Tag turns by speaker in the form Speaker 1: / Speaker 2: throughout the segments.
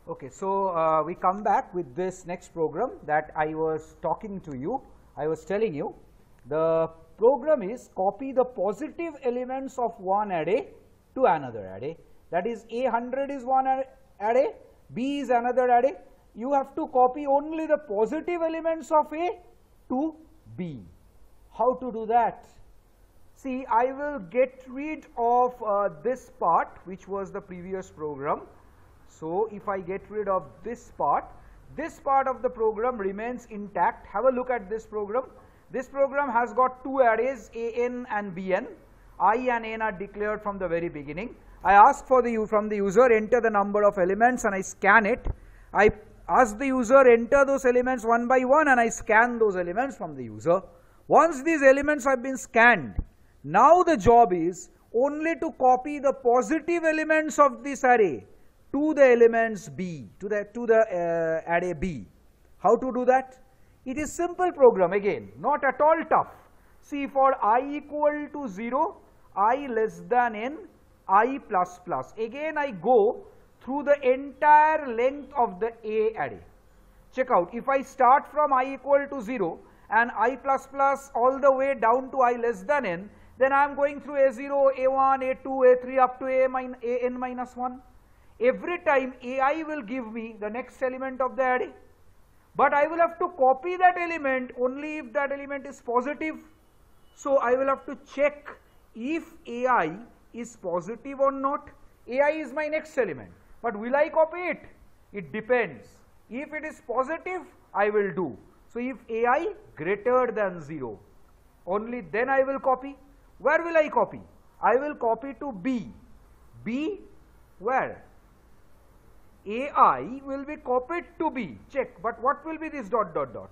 Speaker 1: Okay, so we come back with this next program that I was talking to you. I was telling you the program is copy the positive elements of one array to another array. That is, A100 is one array, B is another array. You have to copy only the positive elements of A to B. How to do that? See, I will get rid of this part which was the previous program. So, if I get rid of this part of the program remains intact. Have a look at this program. This program has got two arrays an and bn. I and n are declared from the very beginning. I ask for from the user enter the number of elements and I scan it. I ask the user enter those elements one by one and I scan those elements from the user. Once these elements have been scanned, now the job is only to copy the positive elements of this array to the elements B, to the array B. How to do that? It is simple program again, not at all tough. See, for I equal to 0, I less than n, I plus plus. Again I go through the entire length of the A array. Check out, if I start from I equal to 0 and I plus plus all the way down to I less than n, then I am going through A0, A1, A2, A3 up to an minus 1. Every time AI will give me the next element of the array, but I will have to copy that element only if that element is positive. So I will have to check if AI is positive or not. AI is my next element, but will I copy it? It depends. If it is positive, I will do. So if AI greater than 0, only then I will copy. Where will I copy? I will copy to B. B where? AI will be copied to B. Check, but what will be this dot dot dot?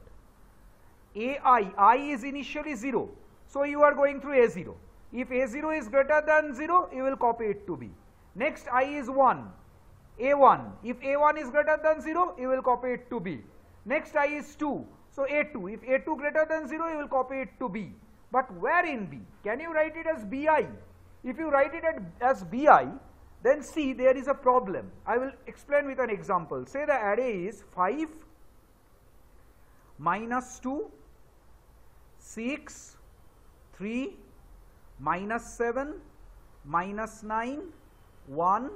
Speaker 1: AI, I is initially 0. So you are going through A0. If A0 is greater than 0, you will copy it to B. Next, I is 1. A1. If A1 is greater than 0, you will copy it to B. Next, I is 2. So A2. If A2 greater than 0, you will copy it to B. But where in B? Can you write it as BI? If you write it as BI, then see, there is a problem. I will explain with an example. Say the array is 5, minus 2, 6, 3, minus 7, minus 9, 1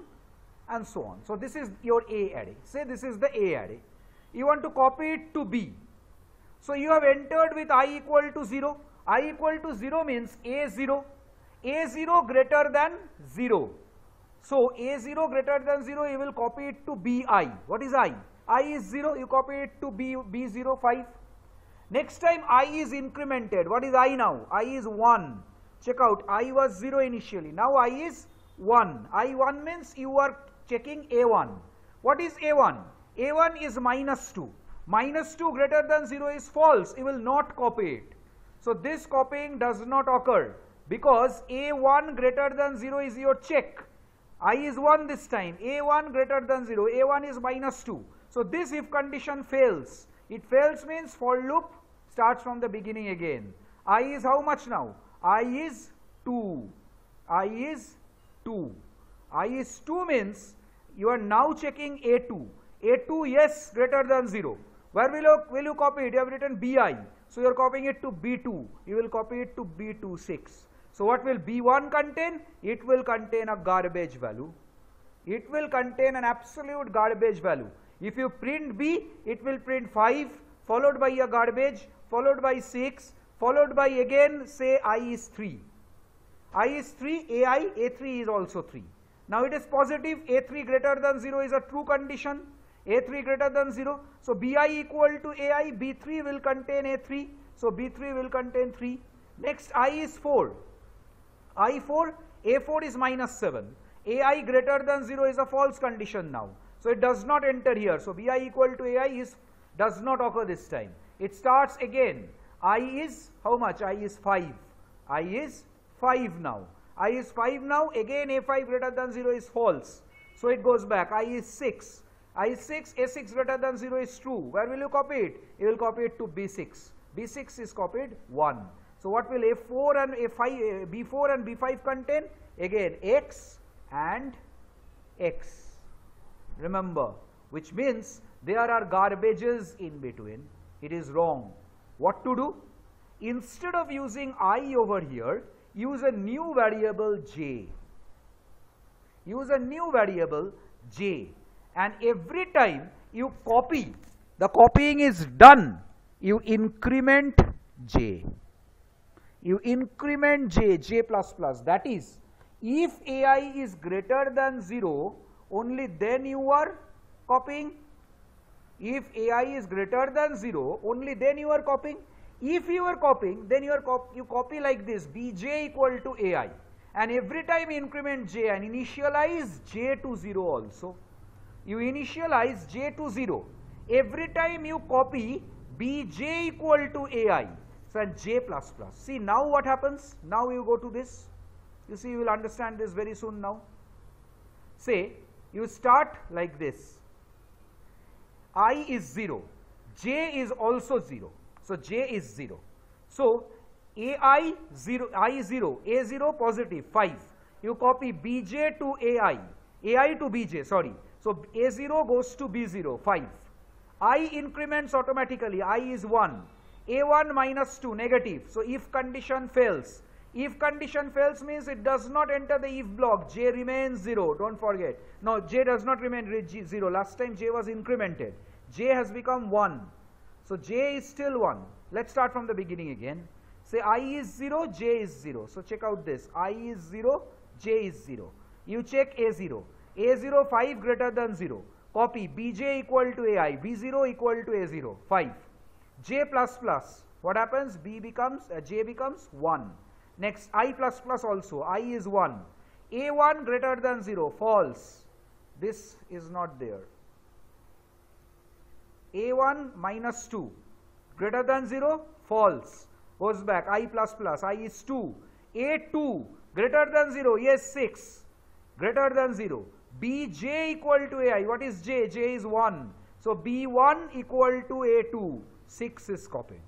Speaker 1: and so on. So this is your A array. Say this is the A array. You want to copy it to B. So you have entered with I equal to 0. I equal to 0 means A0. A0 greater than 0. So A0 greater than 0, you will copy it to BI. What is I? I is 0, you copy it to B0, 5. Next time I is incremented. What is I now? I is 1. Check out, I was 0 initially. Now I is 1. I1 means you are checking A1. What is A1? A1 is minus 2. Minus 2 greater than 0 is false. You will not copy it. So this copying does not occur because A1 greater than 0 is your check. I is 1 this time, A1 greater than 0, A1 is minus 2. So this if condition fails, it fails means for loop starts from the beginning again. I is how much now? I is 2, I is 2. I is 2 means you are now checking A2. A2 yes greater than 0. Where will you copy it? You have written BI. So you are copying it to B2. You will copy it to B26. So what will B1 contain? It will contain a garbage value. It will contain an absolute garbage value. If you print B, it will print 5, followed by a garbage, followed by 6, followed by again say I is 3. I is 3, AI, A3 is also 3. Now it is positive, A3 greater than 0 is a true condition. A3 greater than 0. So BI equal to AI, B3 will contain A3. So B3 will contain 3. Next I is 4. I4, A4 is minus 7. AI greater than 0 is a false condition now. So it does not enter here. So BI equal to AI does not occur this time. It starts again. I is how much? I is 5. I is 5 now. I is 5 now. Again A5 greater than 0 is false. So it goes back. I is 6. I is 6. A6 greater than 0 is true. Where will you copy it? You will copy it to B6. B6 is copied 1. So what will A4 and A5, B4 and B5 contain? Again X and X. Remember, which means there are garbages in between. It is wrong. What to do? Instead of using I over here, use a new variable j. Use a new variable j, and every time you copy, the copying is done, you increment j. You increment j plus plus. That is, if ai is greater than 0, only then you are copying. If ai is greater than 0, only then you are copying. If you are copying, then you copy like this, bj equal to ai. And every time you increment j and initialize j to 0 also. You initialize j to 0. Every time you copy bj equal to ai. So, and j plus plus. See now what happens? Now you go to this. You see, you will understand this very soon now. Say, you start like this. I is 0. J is also 0. So, j is 0. So, ai 0, I 0, a 0 positive 5. You copy bj to ai to bj, sorry. So, a 0 goes to b 0, 5. I increments automatically, I is 1. A1 minus 2, negative. So, if condition fails. If condition fails means it does not enter the if block, j remains 0, don't forget. No, j does not remain 0. Last time j was incremented. J has become 1. So, j is still 1. Let's start from the beginning again. Say I is 0, j is 0. So, check out this. I is 0, j is 0. You check A0. A0 5 greater than 0. Copy bj equal to ai, b0 equal to a0, 5. J plus plus. What happens? J becomes 1. Next, I plus plus also. I is 1. A1 greater than 0, false. This is not there. A1 minus 2 greater than 0, false. Goes back, I plus plus, I is 2. A2 greater than 0, yes 6. Greater than 0. Bj equal to ai, what is j? J is 1. So, B1 equal to A2, 6 is copied.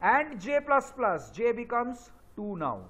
Speaker 1: And j plus plus, j becomes 2 now.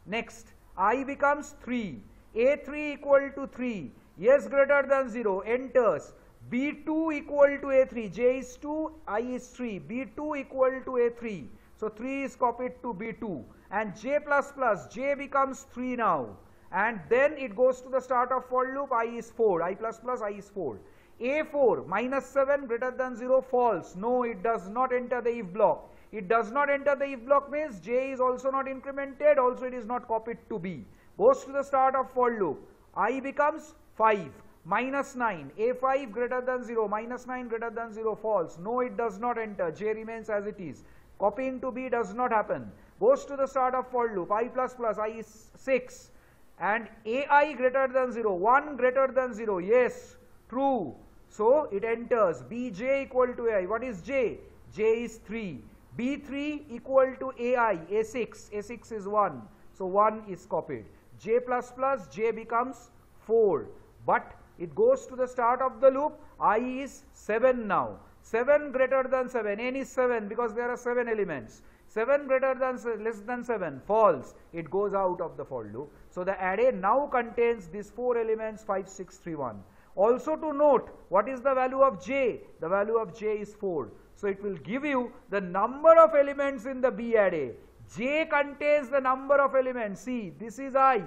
Speaker 1: Next, I becomes 3. A3 equal to 3, yes greater than 0, enters. B2 equal to A3, j is 2, I is 3, B2 equal to A3. So, 3 is copied to B2 and j plus plus, j becomes 3 now, and then it goes to the start of for loop, I is 4, I plus plus, I is 4. A4 minus 7 greater than 0, false. No, it does not enter the if block. It does not enter the if block means j is also not incremented, also it is not copied to B. Goes to the start of for loop, I becomes 5. Minus 9, A5 greater than 0, minus 9 greater than 0, false. No, it does not enter, j remains as it is. Copying to B does not happen. Goes to the start of for loop, I plus plus, I is 6. And AI greater than 0, 1 greater than 0, yes, true. So, it enters Bj equal to AI. What is J? J is 3. B3 equal to AI, A6. A6 is 1. So, 1 is copied. J plus plus, J becomes 4. But it goes to the start of the loop, I is 7 now. 7 greater than 7, n is 7 because there are 7 elements. 7 greater than less than 7, false. It goes out of the for loop. So, the array now contains these 4 elements 5, 6, 3, 1. Also to note, what is the value of j? The value of j is 4. So, it will give you the number of elements in the B array. J contains the number of elements. See, this is I,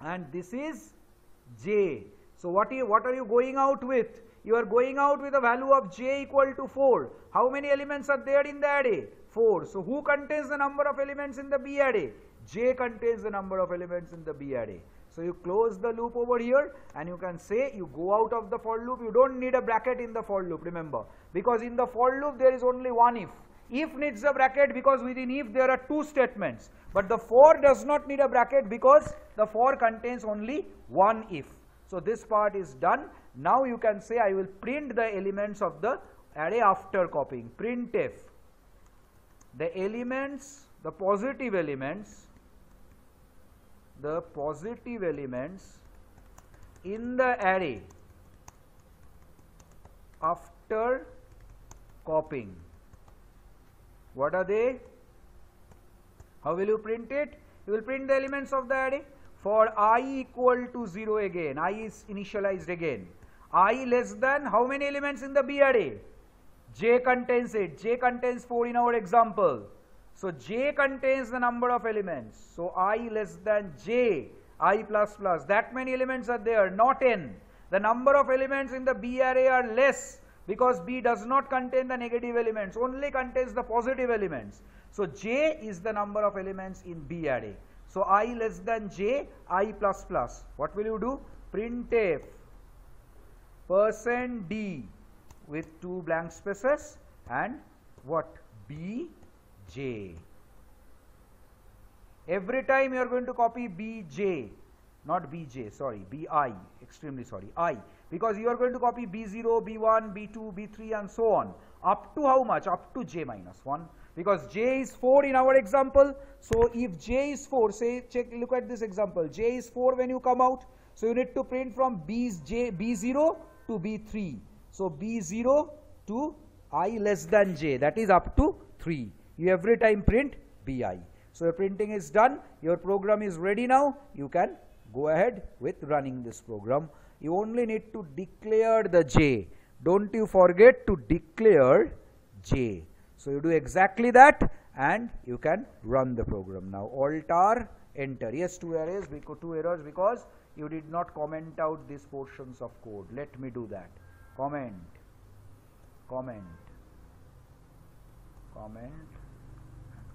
Speaker 1: and this is j. So, what are you going out with? You are going out with a value of j equal to 4. How many elements are there in the array? 4. So, who contains the number of elements in the B array? J contains the number of elements in the B array. So, you close the loop over here and you can say you go out of the for loop. You don't need a bracket in the for loop, remember, because in the for loop there is only one if. If needs a bracket because within if there are 2 statements, but the for does not need a bracket because the for contains only one if. So, this part is done. Now, you can say I will print the elements of the array after copying. Printf, the elements, the positive elements in the array after copying. What are they? How will you print it? You will print the elements of the array. for I equal to 0 again, I is initialized again. I less than how many elements in the B array? J contains it. J contains 4 in our example. So J contains the number of elements. So I less than J, I plus plus. That many elements are there, not N. The number of elements in the B array are less because B does not contain the negative elements, only contains the positive elements. So J is the number of elements in B array. So I less than J, I plus plus. What will you do? Printf %d with 2 blank spaces and what? Bj. Every time you are going to copy Bj, not Bj, sorry, Bi, extremely sorry, I, because you are going to copy B0, B1, B2, B3 and so on, up to how much? Up to J minus 1, because J is 4 in our example. So if J is 4, say, look at this example, J is 4 when you come out, so you need to print from B0 to B3. So B0 to I less than J, that is up to 3. You every time print Bi. So your printing is done, your program is ready now, you can go ahead with running this program. You only need to declare the J. Don't you forget to declare J. So you do exactly that and you can run the program now. Alt-R, enter. Yes, 2 errors because you did not comment out these portions of code. Let me do that. Comment, comment, comment,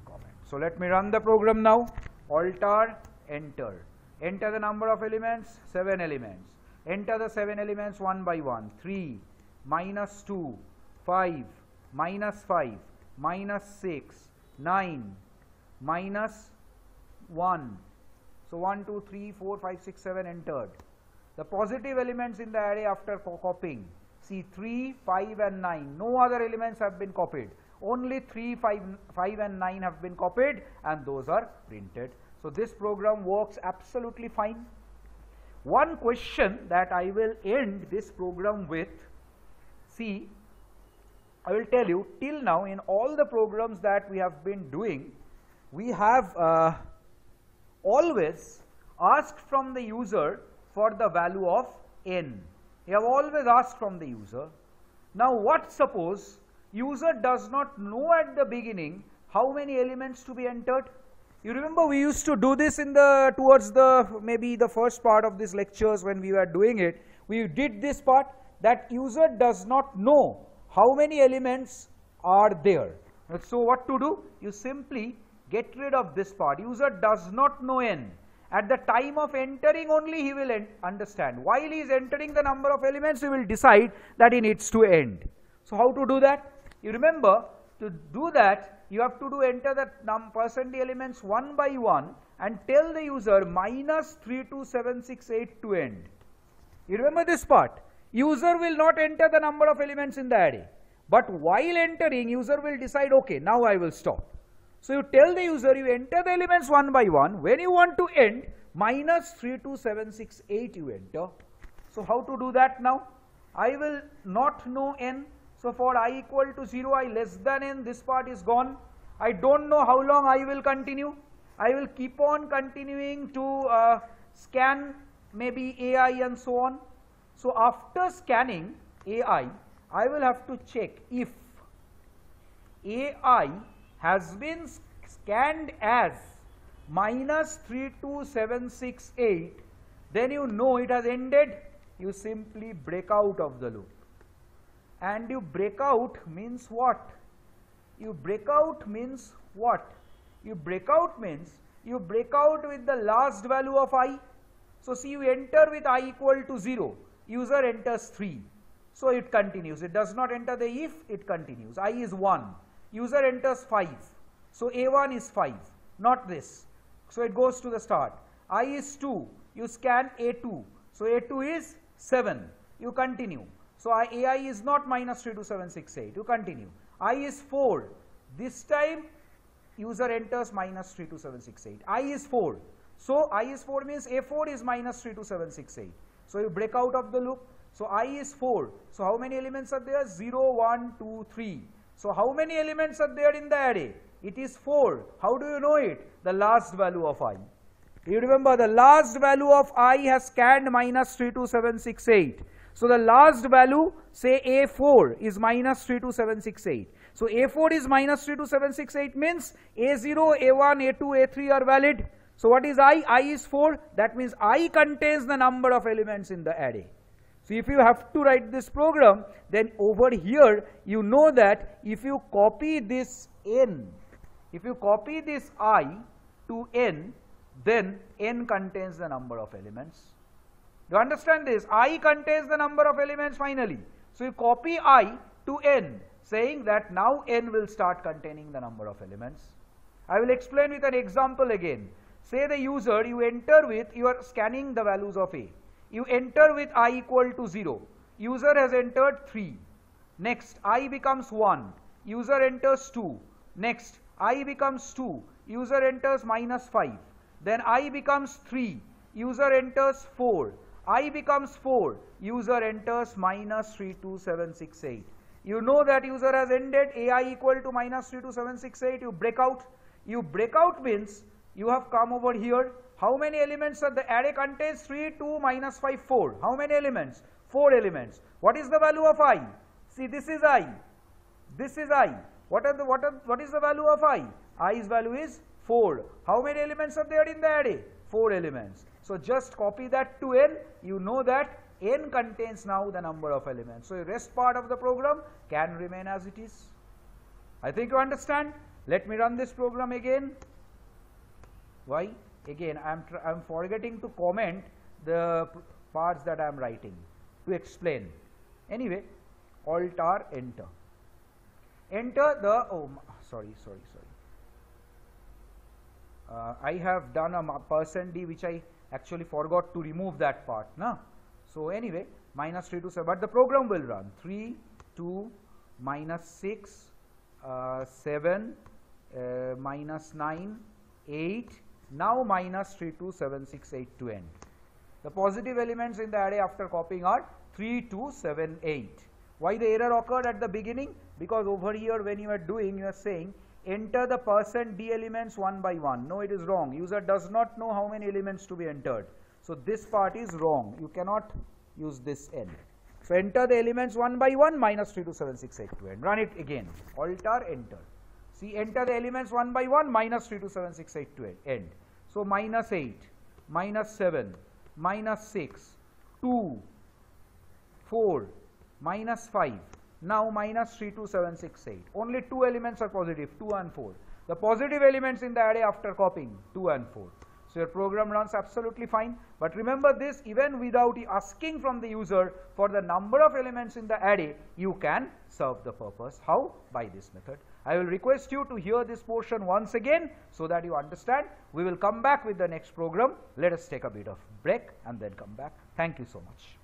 Speaker 1: comment. So let me run the program now. Alt-R, enter. Enter the number of elements, 7 elements. Enter the 7 elements one by one. 3, minus 2, 5, minus 5, minus 6, 9, minus 1. So 1, 2, 3, 4, 5, 6, 7 entered. The positive elements in the array after copying. See 3, 5 and 9. No other elements have been copied. Only 3, 5 and 9 have been copied and those are printed. So this program works absolutely fine. One question that I will end this program with, see, I will tell you, till now in all the programs that we have been doing, we have always asked from the user for the value of n. We have always asked from the user. Now what suppose user does not know at the beginning how many elements to be entered? You remember we used to do this in the towards the maybe the first part of these lectures when we were doing it. We did this part that user does not know how many elements are there. So what to do? You simply get rid of this part. User does not know n. At the time of entering only he will understand. While he is entering the number of elements, he will decide that he needs to end. So how to do that? You remember, to do that you have to enter the % elements one by one and tell the user minus 32768 to end. You remember this part? User will not enter the number of elements in the array, but while entering user will decide, okay, now I will stop. So you tell the user, you enter the elements one by one. When you want to end, minus 32768 you enter. So how to do that now? I will not know n. So for I equal to 0, I less than n, this part is gone. I don't know how long I will continue. I will keep on continuing to scan maybe AI and so on. So after scanning AI, I will have to check if AI has been scanned as minus 32768, then you know it has ended. You simply break out of the loop. And you break out means what? You break out means what? You break out means you break out with the last value of I. So see, you enter with I equal to 0. User enters 3. So it continues. It does not enter the if, it continues. I is 1. User enters 5. So A1 is 5, not this. So it goes to the start. I is 2. You scan A2. So A2 is 7. You continue. So AI is not minus 32768. You continue. I is 4. This time user enters minus 32768. I is 4. So I is 4 means A4 is minus 32768. So you break out of the loop. So I is 4. So how many elements are there? 0, 1, 2, 3. So how many elements are there in the array? It is 4. How do you know it? The last value of I. You remember the last value of I has scanned minus 32768. So the last value, say A4 is minus 32768. So A4 is minus 32768 means A0, A1, A2, A3 are valid. So what is I? I is 4. That means I contains the number of elements in the array. So if you have to write this program, then over here you know that if you copy this n, if you copy this I to n, then n contains the number of elements. Do you understand this? I contains the number of elements finally. So you copy I to n, saying that now n will start containing the number of elements. I will explain with an example again. Say the user, you enter with, you are scanning the values of A. You enter with I equal to 0. User has entered 3. Next, I becomes 1. User enters 2. Next, I becomes 2. User enters minus 5. Then I becomes 3. User enters 4. I becomes 4. User enters minus 32768. You know that user has ended AI equal to minus 32768. You break out. You break out means you have come over here. How many elements are the array contains? 3, 2, minus 5, 4. How many elements? 4 elements. What is the value of I? See, this is I. This is I. What is the value of I? I's value is 4. How many elements are there in the array? 4 elements. So just copy that to n. You know that n contains now the number of elements. So the rest part of the program can remain as it is. I think you understand. Let me run this program again. Why? Again, I am forgetting to comment the parts that I am writing to explain. Anyway, Alt-R, enter. Enter the, oh, sorry. I have done a %d which I actually forgot to remove that part. No? So anyway, minus 3 to 7, but the program will run 3, 2, minus 6, 7, minus 9, 8, now minus 32768 to end. The positive elements in the array after copying are 3, 2, 7, 8. Why the error occurred at the beginning? Because over here when you are doing, you are saying enter the %d elements one by one. No, it is wrong. User does not know how many elements to be entered. So this part is wrong. You cannot use this n. So enter the elements one by one, minus 32768 to end. Run it again. Alt-R, enter. See, enter the elements one by one, minus 32768 to end. So minus 8, minus 7, minus 6, 2, 4, minus 5, now minus 32768. Only 2 elements are positive, 2 and 4. The positive elements in the array after copying, 2 and 4. So your program runs absolutely fine. But remember this, even without asking from the user for the number of elements in the array, you can serve the purpose. How? By this method. I will request you to hear this portion once again so that you understand. We will come back with the next program. Let us take a bit of break and then come back. Thank you so much.